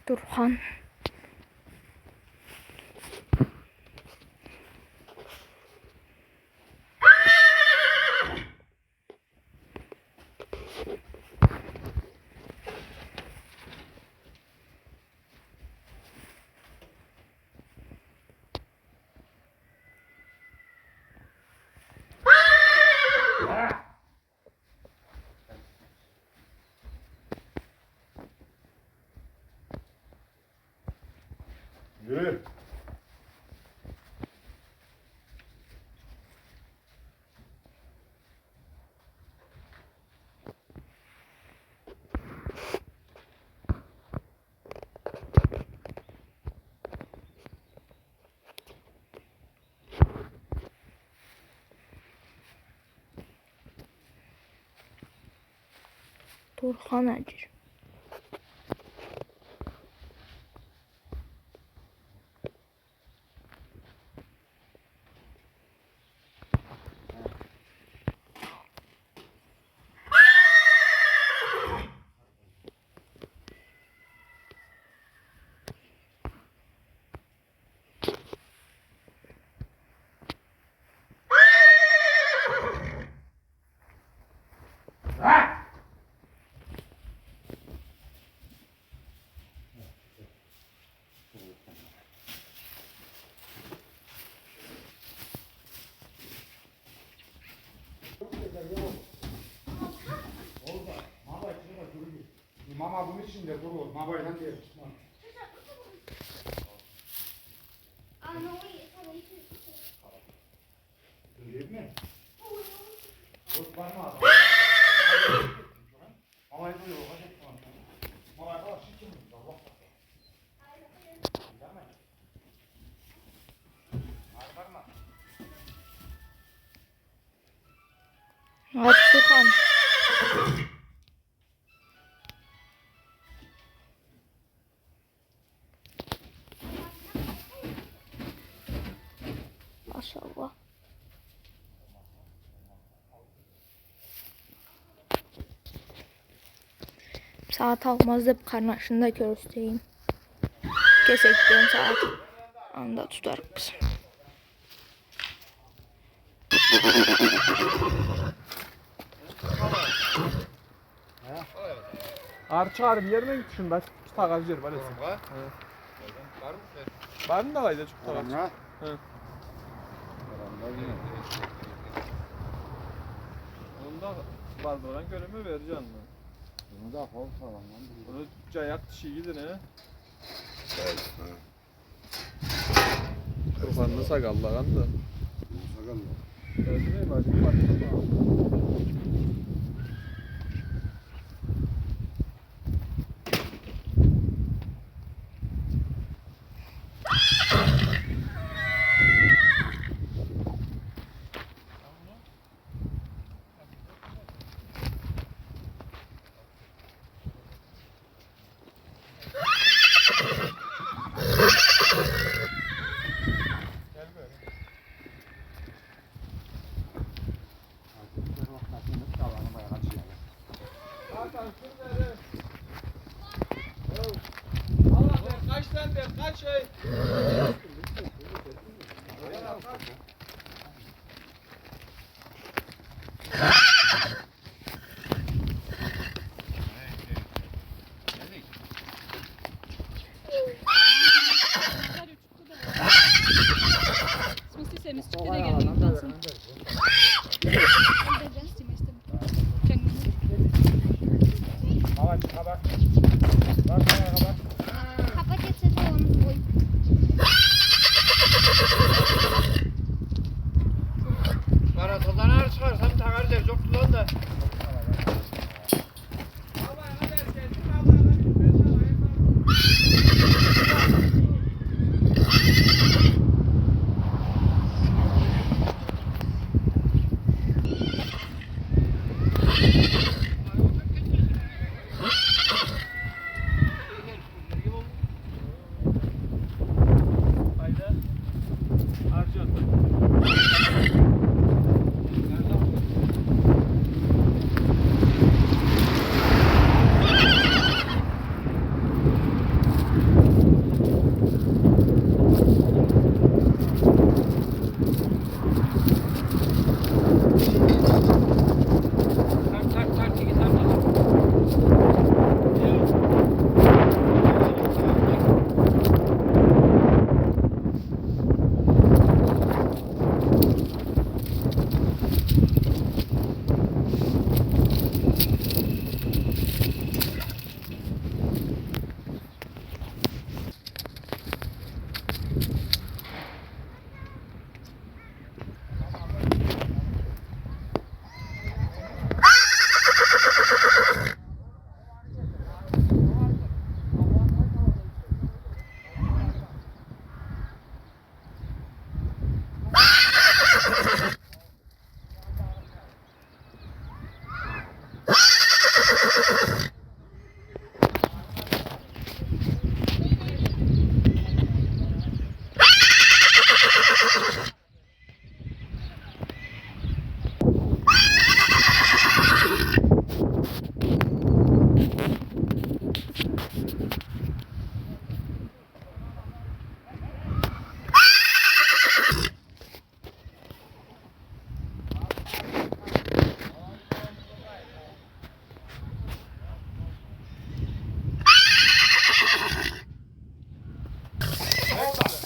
Turhan. Yürü. Turhan Acır. Mama bunun içinde durur. Mamayla diye tutma. Değil mi? Boş var mı abi? Mamayı duyuyor. Mamayı kadar şişe mi? Allah Allah. Evet Turhan. Maşallah. Saat almazdı karnaşında göstereyim. Kesekten saat anda tutar biz. Ağır çıkarım yerine git şunda. Şu takacı yer var ya. Var. Var mı? Var mı da kayda çok takacı? Ha? Hı. Onda vardı olan göreme vereceğim ben. Bunu da kol falan lan. Onu cayak dişi gidin he. Kurbanını sakallagan da. Sakın. Gördün mü bacım patlama. Allah der kaç tane der kaç şey. Muss die Sendung wieder gehen lassen. Mama çıka bak. Bak mama bak. Kapat jetzt den Ohren ruhig.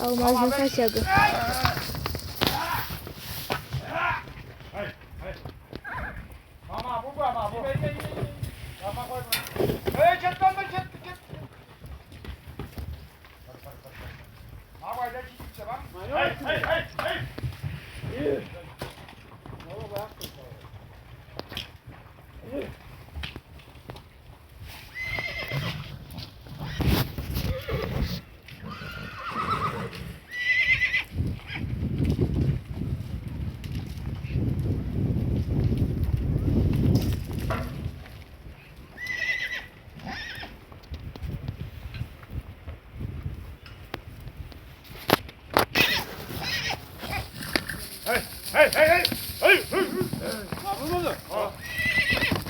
Almazın kaçadı. Mama bu mama bu. Mama koy. Hey çek lan çek. Mama ile çek bak. Hey. Hey. Vurmadı.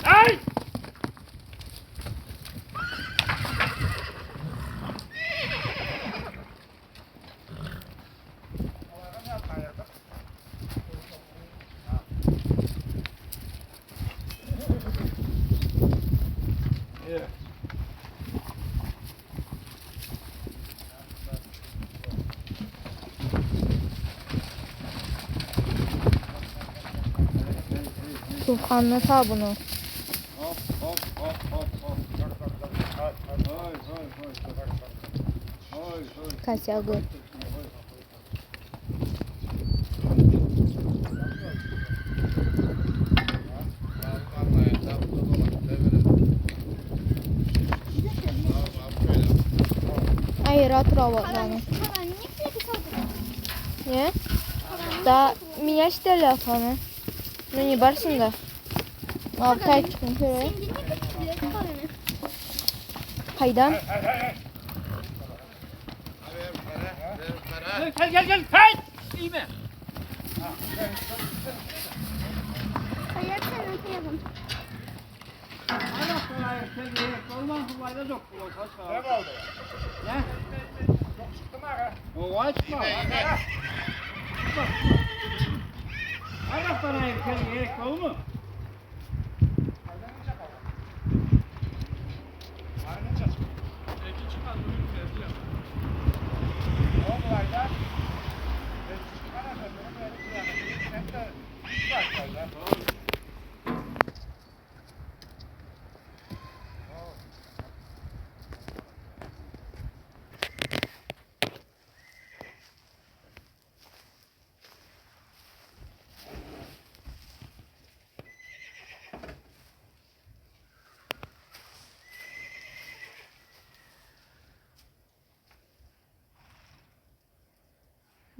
Hey. Çok anlata bunu. Hop. Hay. Kaçadı. Hayır hatırlamadım. Nie? Da mijaš telefony. No nie bardziej. No tak, şöyle. Haydan. Gel. Hey. İyi mi? Ana kolay gel. Olmaz bu bayda yok. Ne oldu? Ne? Çok çıktı mı aga? O açma. Ana bana gerek olur mu?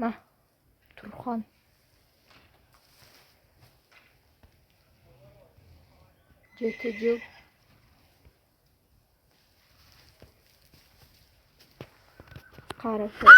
Mah. Turhan. Cetecil. Karaköy.